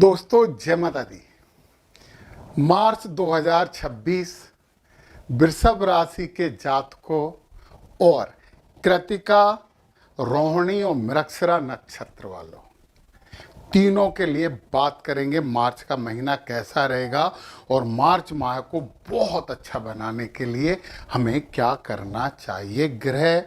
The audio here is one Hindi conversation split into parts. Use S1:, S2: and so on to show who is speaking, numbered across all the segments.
S1: दोस्तों जय माता दी। मार्च 2026 वृषभ राशि के जातकों और कृतिका, रोहिणी और मृगशिरा नक्षत्र वालों तीनों के लिए बात करेंगे। मार्च का महीना कैसा रहेगा और मार्च माह को बहुत अच्छा बनाने के लिए हमें क्या करना चाहिए। ग्रह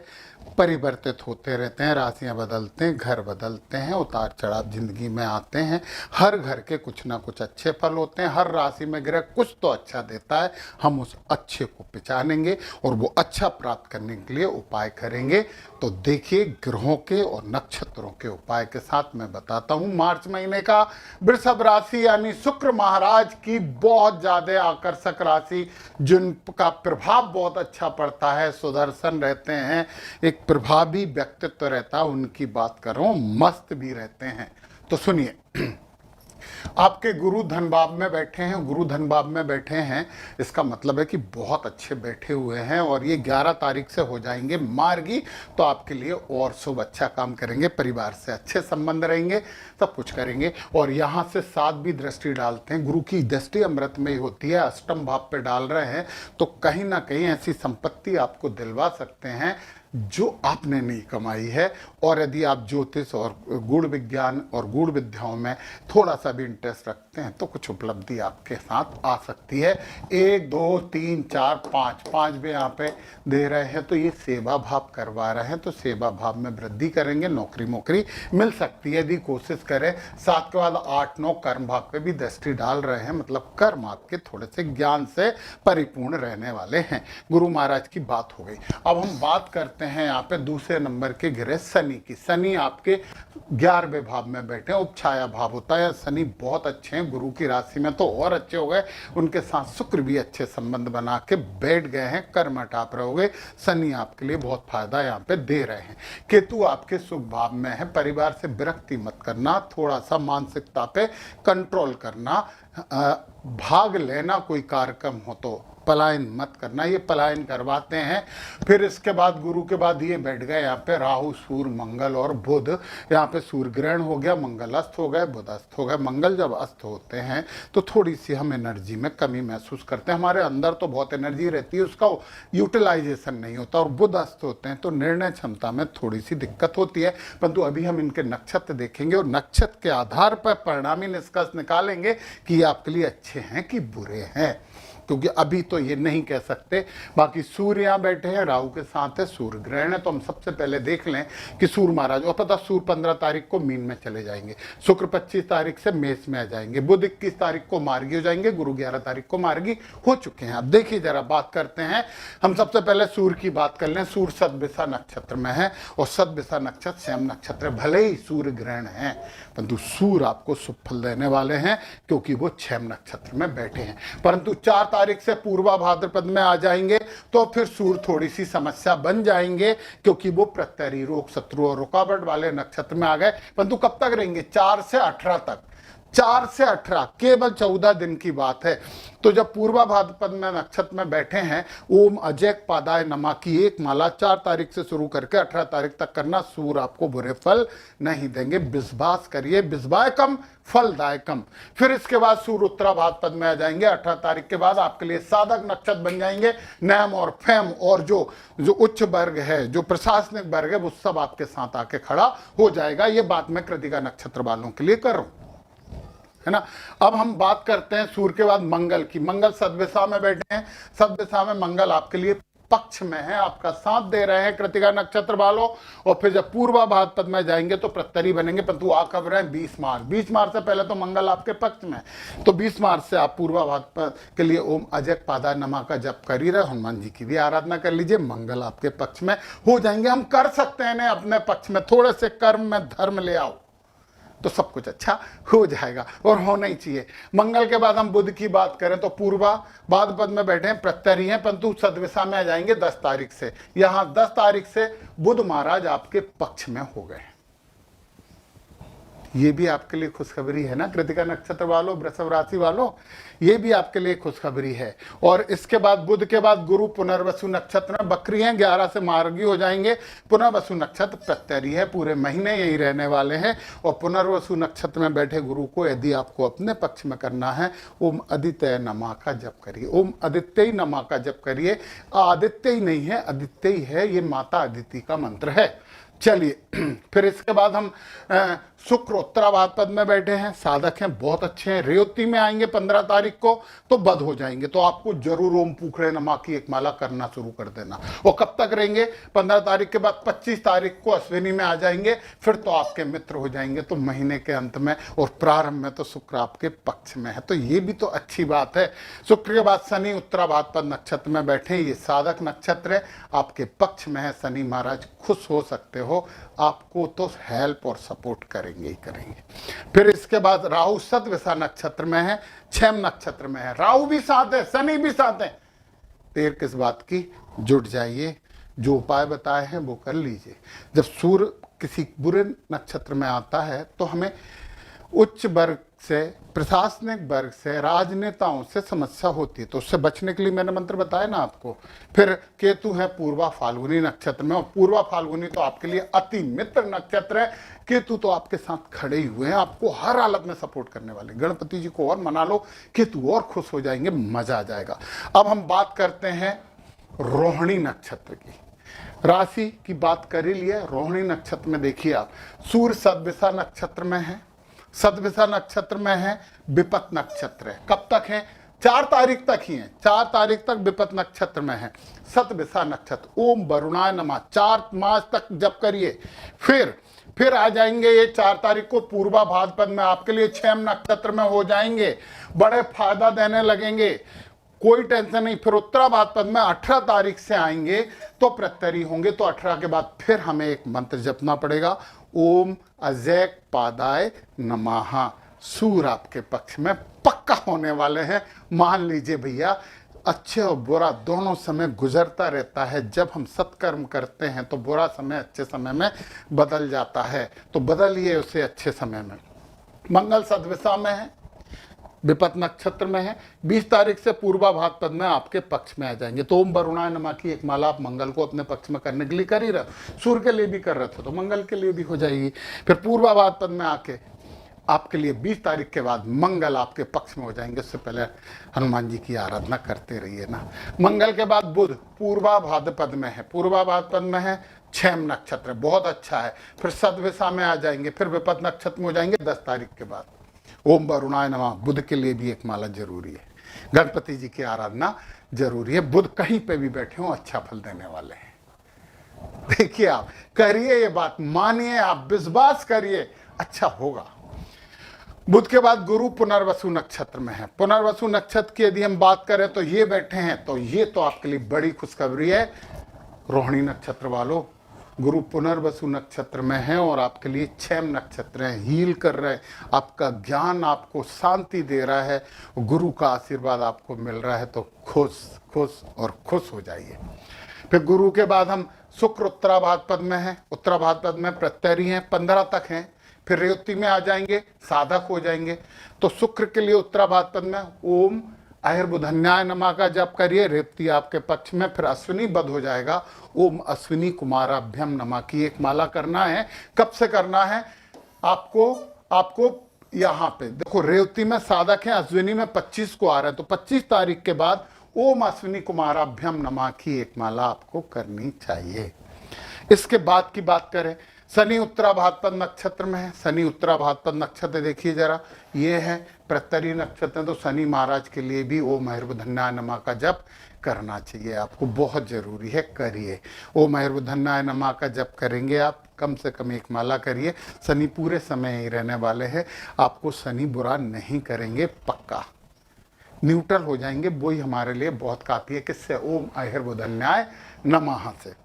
S1: परिवर्तित होते रहते हैं, राशियां बदलते हैं, घर बदलते हैं, उतार चढ़ाव जिंदगी में आते हैं। हर घर के कुछ ना कुछ अच्छे फल होते हैं। हर राशि में ग्रह कुछ तो अच्छा देता है। हम उस अच्छे को पहचानेंगे और वो अच्छा प्राप्त करने के लिए उपाय करेंगे। तो देखिए, ग्रहों के और नक्षत्रों के उपाय के साथ मैं बताता हूं। मार्च महीने का वृषभ राशि यानी शुक्र महाराज की बहुत ज्यादा आकर्षक राशि, जिनका प्रभाव बहुत अच्छा पड़ता है, सुदर्शन रहते हैं, एक प्रभावी व्यक्तित्व रहता है, उनकी बात कर रहा हूं, मस्त भी रहते हैं। तो सुनिए, आपके गुरु धन भाव में बैठे हैं। गुरु धन भाव में बैठे हैं, इसका मतलब है कि बहुत अच्छे बैठे हुए हैं और ये 11 तारीख से हो जाएंगे मार्गी। तो आपके लिए और शुभ अच्छा काम करेंगे, परिवार से अच्छे संबंध रहेंगे, सब कुछ करेंगे। और यहाँ से 7 भी दृष्टि डालते हैं। गुरु की दृष्टि अमृत में ही होती है, अष्टम भाव पे डाल रहे हैं तो कहीं ना कहीं ऐसी संपत्ति आपको दिलवा सकते हैं जो आपने नहीं कमाई है। और यदि आप ज्योतिष और गूढ़ विज्ञान और गूढ़ विद्याओं में थोड़ा सा भी इंटरेस्ट रखते हैं तो कुछ उपलब्धि आपके साथ आ सकती है। 1 2 3 4 5 भी यहाँ पे दे रहे हैं तो ये सेवा भाव करवा रहे हैं, तो सेवा भाव में वृद्धि करेंगे, नौकरी मिल सकती है यदि कोशिश करें। 7 के बाद 8 9 कर्म भाव पे भी दृष्टि डाल रहे हैं, मतलब कर्म आपके थोड़े से ज्ञान से परिपूर्ण रहने वाले हैं। गुरु महाराज की बात हो गई। अब हम बात करते हैं यहाँ पे दूसरे नंबर के ग्रह शनि की। शनि आपके 11वें भाव में बैठे हैं, उपछाया भाव होता है। शनि बहुत अच्छे हैं, गुरु की राशि में तो और अच्छे हो गए। उनके साथ शुक्र भी अच्छे संबंध बना के बैठ गए हैं, कर्म हटाप रहोगे। शनि आपके लिए बहुत फायदा यहाँ पे दे रहे हैं। केतु आपके शुभ भाव में है। परिवार से विरक्ति मत करना, थोड़ा सा मानसिकता पे कंट्रोल करना, भाग लेना, कोई कार्यक्रम हो तो पलायन मत करना, ये पलायन करवाते हैं। फिर इसके बाद गुरु के बाद ये बैठ गए यहाँ पे राहु, सूर्य, मंगल और बुध। यहाँ पे सूर्य ग्रहण हो गया, मंगल अस्त हो गए, बुध अस्त हो गए। मंगल जब अस्त होते हैं तो थोड़ी सी हम एनर्जी में कमी महसूस करते हैं। हमारे अंदर तो बहुत एनर्जी रहती है, उसका यूटिलाइजेशन नहीं होता। और बुध अस्त होते हैं तो निर्णय क्षमता में थोड़ी सी दिक्कत होती है। परंतु अभी हम इनके नक्षत्र देखेंगे और नक्षत्र के आधार पर परिणामी निष्कर्ष निकालेंगे कि ये आपके लिए अच्छे हैं कि बुरे हैं, क्योंकि अभी तो ये नहीं कह सकते। बाकी सूर्य यहाँ बैठे हैं, राहु के साथ है, सूर्य ग्रहण है। तो हम सबसे पहले देख लें कि सूर्य महाराज, और पता सूर्य 15 तारीख को मीन में चले जाएंगे, शुक्र 25 तारीख से मेष में आ जाएंगे, बुध 21 तारीख को मार्गी हो जाएंगे, गुरु 11 तारीख को मार्गी हो चुके हैं। अब देखिए जरा बात करते हैं, हम सबसे पहले सूर्य की बात कर लें। सूर्य सदभिषा नक्षत्र में है और सदभिषा नक्षत्र स्वयं नक्षत्र, भले ही सूर्य ग्रहण है परंतु सूर्य आपको शुभ फल देने वाले हैं क्योंकि वो क्षम नक्षत्र में बैठे हैं। परंतु 4 तारीख से पूर्वा भाद्रपद में आ जाएंगे तो फिर सूर्य थोड़ी सी समस्या बन जाएंगे, क्योंकि वो प्रत्यरी, रोग, शत्रु और रुकावट वाले नक्षत्र में आ गए। परंतु कब तक रहेंगे? 4 से 18 तक। 4 से 18 केवल 14 दिन की बात है। तो जब पूर्वा भाद्रपद में नक्षत्र में बैठे हैं, ओम अजैक पादाय नमः की एक माला 4 तारीख से शुरू करके 18 तारीख तक करना। सूर्य आपको बुरे फल नहीं देंगे। विश्वास करिए, विश्वायकम फलदायकम। फिर इसके बाद सूर्य उत्तरा भाद्रपद में आ जाएंगे। 18 तारीख के बाद आपके लिए साधक नक्षत्र बन जाएंगे। नैम और फेम और जो उच्च वर्ग है, जो प्रशासनिक वर्ग है, वो सब आपके साथ आके खड़ा हो जाएगा। ये बात मैं कृतिका नक्षत्र वालों के लिए कर रहा हूं, है ना। अब हम बात करते हैं सूर्य के बाद मंगल की। मंगल सदभिषा में बैठे हैं। सदभिषा में मंगल आपके लिए पक्ष में है, आपका साथ दे रहे हैं कृतिका नक्षत्र वालों। और फिर जब पूर्वा भाद्रपद में जाएंगे तो प्रत्यरी बनेंगे, परंतु आ कब रहे हैं? 20 मार्च। 20 मार्च से पहले तो मंगल आपके पक्ष में है। तो 20 मार्च से आप पूर्वा भाद्रपद के लिए ओम अजैक पादाय नमः का जप कर ही रहे। हनुमान जी की भी आराधना कर लीजिए, मंगल आपके पक्ष में हो जाएंगे। हम कर सकते हैं अपने पक्ष में, थोड़े से कर्म में धर्म ले आओ तो सब कुछ अच्छा हो जाएगा और होना ही चाहिए। मंगल के बाद हम बुध की बात करें तो पूर्वा भाद्रपद में बैठे हैं, प्रत्यरी हैं, परंतु सदभिषा में आ जाएंगे 10 तारीख से। यहां 10 तारीख से बुध महाराज आपके पक्ष में हो गए। ये भी आपके लिए खुशखबरी है ना कृतिका नक्षत्र वालों, वृषभ राशि वालों, ये भी आपके लिए खुशखबरी है। और इसके बाद बुध के बाद गुरु पुनर्वसु नक्षत्र में बकरी हैं, 11 से मार्गी हो जाएंगे। पुनर्वसु नक्षत्र प्रत्यरी है, पूरे महीने यही रहने वाले हैं। और पुनर्वसु नक्षत्र में बैठे गुरु को यदि आपको अपने पक्ष में करना है, ओम आदित्य नमा का जप करिए। ओम आदित्य नमा का जप करिए। आदित्य ही नहीं है, आदित्य ही है, ये माता अदिति का मंत्र है। चलिए फिर इसके बाद हम शुक्र उत्तराभाद्र पद में बैठे हैं, साधक हैं, बहुत अच्छे हैं। रेवती में आएंगे 15 तारीख को तो बद हो जाएंगे, तो आपको जरूर ओम पूखड़े नमा की एक माला करना शुरू कर देना। और कब तक रहेंगे? 15 तारीख के बाद 25 तारीख को अश्विनी में आ जाएंगे, फिर तो आपके मित्र हो जाएंगे। तो महीने के अंत में और प्रारंभ में तो शुक्र आपके पक्ष में है, तो ये भी तो अच्छी बात है। शुक्र के बाद शनि उत्तराभाद्र पद नक्षत्र में बैठे, ये साधक नक्षत्र है, आपके पक्ष में है। शनि महाराज खुश हो सकते हो, आपको तो हेल्प और सपोर्ट करेंगे ही करेंगे। फिर इसके बाद राहु सतविषा नक्षत्र में है, छेम नक्षत्र में है। राहु भी साथ है, शनि भी साथ है। देर किस बात की, जुट जाइए, जो उपाय बताए हैं वो कर लीजिए। जब सूर्य किसी बुरे नक्षत्र में आता है तो हमें उच्च वर्ग से, प्रशासनिक वर्ग से, राजनेताओं से समस्या होती है, तो उससे बचने के लिए मैंने मंत्र बताया ना आपको। फिर केतु है पूर्वा फाल्गुनी नक्षत्र में, और पूर्वा फाल्गुनी तो आपके लिए अति मित्र नक्षत्र है। केतु तो आपके साथ खड़े ही हुए हैं, आपको हर हालत में सपोर्ट करने वाले। गणपति जी को और मना लो, केतु और खुश हो जाएंगे, मजा आ जाएगा। अब हम बात करते हैं रोहिणी नक्षत्र की। राशि की बात कर ही लिया, रोहिणी नक्षत्र में देखिए आप, सूर्य सतविषा नक्षत्र में है, सतविषा नक्षत्र में है, विपत नक्षत्र है। कब तक है? 4 तारीख तक ही है, 4 तारीख तक विपत नक्षत्र में है, सतविषा नक्षत्र। ओम वरुणाय नमः 4 मास तक जप करिए। फिर आ जाएंगे ये 4 तारीख को पूर्वा भाद्रपद में आपके लिए छेम नक्षत्र में हो जाएंगे, बड़े फायदा देने लगेंगे, कोई टेंशन नहीं। फिर उत्तरा भाद्रपद में 18 तारीख से आएंगे तो प्रत्यरी होंगे। तो 18 के बाद फिर हमें एक मंत्र जपना पड़ेगा, ओम अजैक पादाय नमः। सूर्य आपके पक्ष में पक्का होने वाले हैं। मान लीजिए भैया, अच्छे और बुरा दोनों समय गुजरता रहता है। जब हम सत्कर्म करते हैं तो बुरा समय अच्छे समय में बदल जाता है, तो बदलिए उसे अच्छे समय में। मंगल सतविषा में है, विपत नक्षत्र में है, 20 तारीख से पूर्वा भाद्रपद में आपके पक्ष में आ जाएंगे। तो ओम वरुणाय नमः की एक माला आप मंगल को अपने पक्ष में करने के लिए कर ही रहे, सूर्य के लिए भी कर रहे थे तो मंगल के लिए भी हो जाएगी। फिर पूर्वा भाद्रपद में आके आपके लिए 20 तारीख के बाद मंगल आपके पक्ष में हो जाएंगे। उससे पहले हनुमान जी की आराधना करते रहिए ना। मंगल के बाद बुध पूर्वा भाद्रपद में है, पूर्वा भाद्रपद में है, छेम नक्षत्र, बहुत अच्छा है। फिर सतविषा में आ जाएंगे, फिर विपत नक्षत्र में हो जाएंगे 10 तारीख के बाद। ओम वरुणाय नमः, बुध के लिए भी एक माला जरूरी है, गणपति जी की आराधना जरूरी है। बुध कहीं पे भी बैठे हो अच्छा फल देने वाले हैं। देखिए आप करिए, ये बात मानिए, आप विश्वास करिए, अच्छा होगा। बुध के बाद गुरु पुनर्वसु नक्षत्र में है। पुनर्वसु नक्षत्र की यदि हम बात करें तो ये बैठे हैं, तो ये तो आपके लिए बड़ी खुशखबरी है रोहिणी नक्षत्र वालों। गुरु पुनर्वसु नक्षत्र में है और आपके लिए छेम नक्षत्र है, हील कर रहे हैं, आपका ज्ञान आपको शांति दे रहा है, गुरु का आशीर्वाद आपको मिल रहा है, तो खुश खुश और खुश हो जाइए। फिर गुरु के बाद हम शुक्र उत्तरा भाद्रपद में है, उत्तरा भाद्रपद में प्रत्यरी हैं, 15 तक हैं। फिर रेवती में आ जाएंगे, साधक हो जाएंगे। तो शुक्र के लिए उत्तरा भाद्रपद में ओम आयुर्बुधन्याय नमः का जप करिए, रेवती आपके पक्ष में। फिर अश्विनी बद हो जाएगा, ओम अश्विनी कुमाराभ्यम नमः की एक माला करना है। कब से करना है? आपको यहाँ पे देखो, रेवती में साधक है, अश्विनी में 25 को आ रहा है, तो 25 तारीख के बाद ओम अश्विनी कुमाराभ्यम नमः की एक माला आपको करनी चाहिए। इसके बाद की बात करें, शनि उत्तरा भाद्रपद नक्षत्र में है, शनि उत्तरा भाद्रपद नक्षत्र देखिए जरा, ये है प्रत्यरी नक्षत्र, तो शनि महाराज के लिए भी ओम आयुर्बुधन्याय नमः का जप करना चाहिए आपको, बहुत जरूरी है, करिए। ओम आयुर्बुधन्याय नमः का जप करेंगे आप, कम से कम एक माला करिए। शनि पूरे समय ही रहने वाले हैं, आपको शनि बुरा नहीं करेंगे, पक्का न्यूट्रल हो जाएंगे, वही हमारे लिए बहुत काफी है। किससे? ओम आयुर्बुधन्याय नमः से।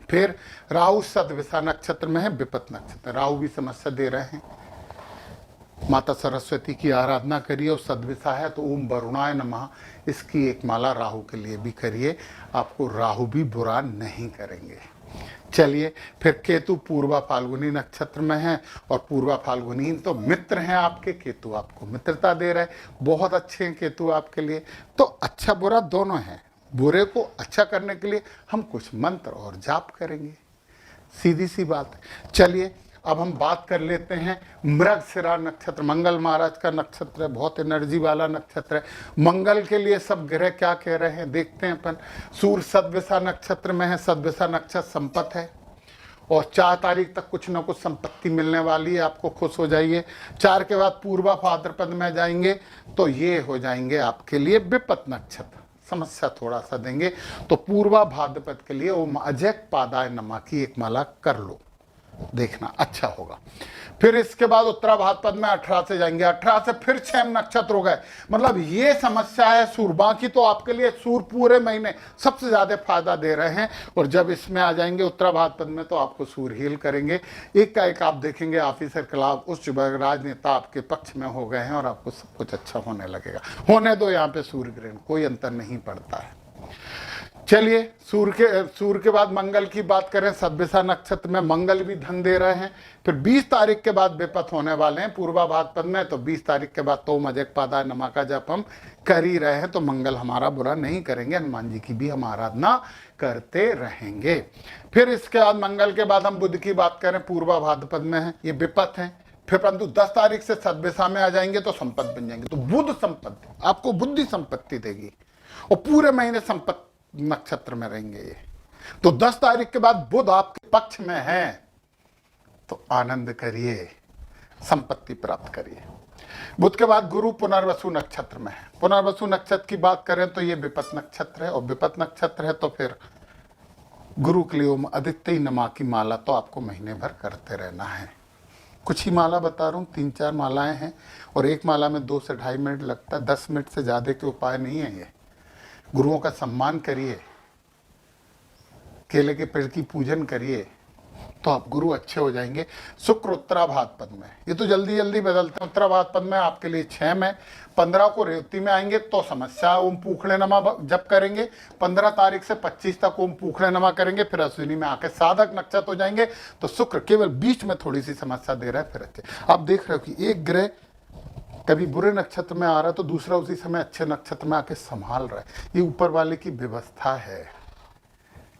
S1: फिर राहु सतविषा नक्षत्र में है, विपत नक्षत्र, राहु भी समस्या दे रहे हैं, माता सरस्वती की आराधना करिए। और सदविषा है तो ओम वरुणाय नमः, इसकी एक माला राहु के लिए भी करिए, आपको राहु भी बुरा नहीं करेंगे। चलिए, फिर केतु पूर्वा फाल्गुनी नक्षत्र में है, और पूर्वा फाल्गुनी तो मित्र हैं आपके, केतु आपको मित्रता दे रहे हैं, बहुत अच्छे हैं केतु आपके लिए। तो अच्छा बुरा दोनों हैं। बुरे को अच्छा करने के लिए हम कुछ मंत्र और जाप करेंगे, सीधी सी बात है। चलिए, अब हम बात कर लेते हैं मृगशिरा नक्षत्र, मंगल महाराज का नक्षत्र है, बहुत एनर्जी वाला नक्षत्र है। मंगल के लिए सब ग्रह क्या कह रहे हैं देखते हैं अपन। सूर्य सद्विषा नक्षत्र में है, सद्विषा नक्षत्र संपत है, और 4 तारीख तक कुछ ना कुछ संपत्ति मिलने वाली है, आपको खुश हो जाइए। 4 के बाद पूर्वा भाद्रपद में जाएंगे तो ये हो जाएंगे आपके लिए विपत नक्षत्र, समस्या थोड़ा सा देंगे। तो पूर्वा भाद्रपद के लिए ओम अजय पादाय नमः की एक माला कर लो, देखना अच्छा होगा। फिर इसके बाद उत्तरा भाद्रपद में 18 से जाएंगे, 18 से फिर 6 नक्षत्र हो गए। मतलब ये समस्या है सूर्य, बाकी तो आपके लिए सूर्य पूरे महीने सबसे ज्यादा फायदा दे रहे हैं। और जब इसमें आ जाएंगे उत्तरा भाद्रपद में तो आपको सूर्य हील करेंगे। एक का एक आप देखेंगे ऑफिसर क्लब उच्च राजनेता आपके पक्ष में हो गए हैं, और आपको सब कुछ अच्छा होने लगेगा। होने दो, यहाँ पे सूर्य ग्रहण कोई अंतर नहीं पड़ता है। चलिए, सूर्य के बाद मंगल की बात करें, सद्विषा नक्षत्र में मंगल भी धन दे रहे हैं। फिर 20 तारीख के बाद विपत होने वाले हैं पूर्वा भाद्रपद में, तो 20 तारीख के बाद तो अजय पादाय नमः का जप हम कर ही रहे हैं, तो मंगल हमारा बुरा नहीं करेंगे, हनुमान जी की भी हम आराधना करते रहेंगे। फिर इसके बाद मंगल के बाद हम बुध की बात करें, पूर्वा भाद्रपद में है, ये विपत है। फिर परंतु 10 तारीख से सद्विषा में आ जाएंगे तो संपत्ति बन जाएंगे। तो बुध संपत्ति आपको बुद्धि संपत्ति देगी, और पूरे महीने संपत्ति नक्षत्र में रहेंगे ये। तो 10 तारीख के बाद बुध आपके पक्ष में है, तो आनंद करिए, संपत्ति प्राप्त करिए। बुध के बाद गुरु पुनर्वसु नक्षत्र में है। पुनर्वसु नक्षत्र की बात करें तो ये विपत नक्षत्र है, और विपत नक्षत्र है तो फिर गुरु के लिए ओम आदित्य नमः की माला तो आपको महीने भर करते रहना है। कुछ ही माला बता रहा हूँ, 3-4 मालाएं हैं, और एक माला में 2 से 2.5 मिनट लगता है। 10 मिनट से ज्यादा के उपाय नहीं है ये। गुरुओं का सम्मान करिए, केले के पेड़ की पूजन करिए, तो आप गुरु अच्छे हो जाएंगे। शुक्र उत्तरा भाद्रपद में, ये तो जल्दी जल्दी बदलते हैं। उत्तरा भाद्रपद में आपके लिए 6 में, 15 को रेवती में आएंगे तो समस्या, ओम पूखड़े नमः जप करेंगे। 15 तारीख से 25 तक ओम पूखड़े नमः करेंगे। फिर अश्विनी में आके साधक नक्षत्र हो जाएंगे, तो शुक्र केवल बीच में थोड़ी सी समस्या दे रहा है, फिर अच्छे। आप देख रहे हो कि एक ग्रह कभी बुरे नक्षत्र में आ रहा है तो दूसरा उसी समय अच्छे नक्षत्र में आके संभाल रहा है। ये ऊपर वाले की व्यवस्था है,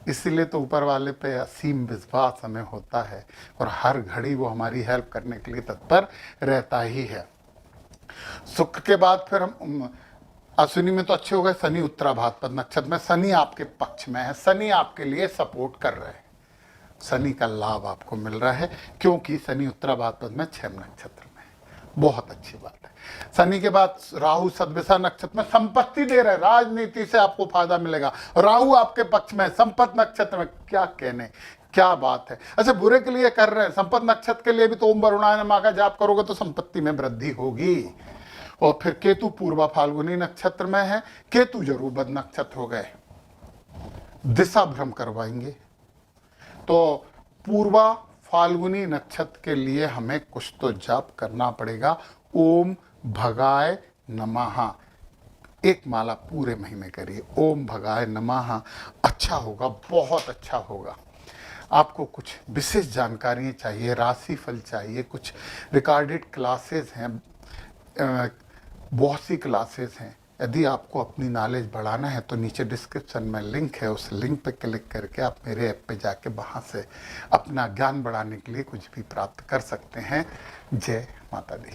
S1: इसीलिए तो ऊपर वाले पे असीम विश्वास हमें होता है, और हर घड़ी वो हमारी हेल्प करने के लिए तत्पर रहता ही है। शुक्र के बाद फिर हम अश्विनी में तो अच्छे हो गए। शनि उत्तरा भाद्रपद नक्षत्र में, शनि आपके पक्ष में है, शनि आपके लिए सपोर्ट कर रहे हैं, शनि का लाभ आपको मिल रहा है, क्योंकि शनि उत्तरा भाद्रपद में 6 नक्षत्र में, बहुत अच्छी बात है। शनि के बाद राहु सद्विषा नक्षत्र में संपत्ति दे रहे, राजनीति से आपको फायदा मिलेगा। राहु आपके पक्ष में, संपत नक्षत्र में, क्या कहने, क्या बात है। अच्छा, बुरे के लिए कर रहे हैं, संपत नक्षत्र के लिए भी तो ओम वरुणाय नमः का जाप करोगे तो संपत्ति में वृद्धि होगी। और फिर केतु पूर्वा फाल्गुनी नक्षत्र में है, केतु जरूर बद नक्षत्र हो गए, दिशा भ्रम करवाएंगे। तो पूर्वा फाल्गुनी नक्षत्र के लिए हमें कुछ तो जाप करना पड़ेगा। ओम भगाय नमः, एक माला पूरे महीने करिए, ओम भगाय नमः। अच्छा होगा, बहुत अच्छा होगा। आपको कुछ विशेष जानकारियाँ चाहिए, राशिफल चाहिए, कुछ रिकॉर्डेड क्लासेस हैं, बहुत सी क्लासेस हैं। यदि आपको अपनी नॉलेज बढ़ाना है तो नीचे डिस्क्रिप्शन में लिंक है, उस लिंक पे क्लिक करके आप मेरे ऐप पे जाके वहाँ से अपना ज्ञान बढ़ाने के लिए कुछ भी प्राप्त कर सकते हैं। जय माता दी।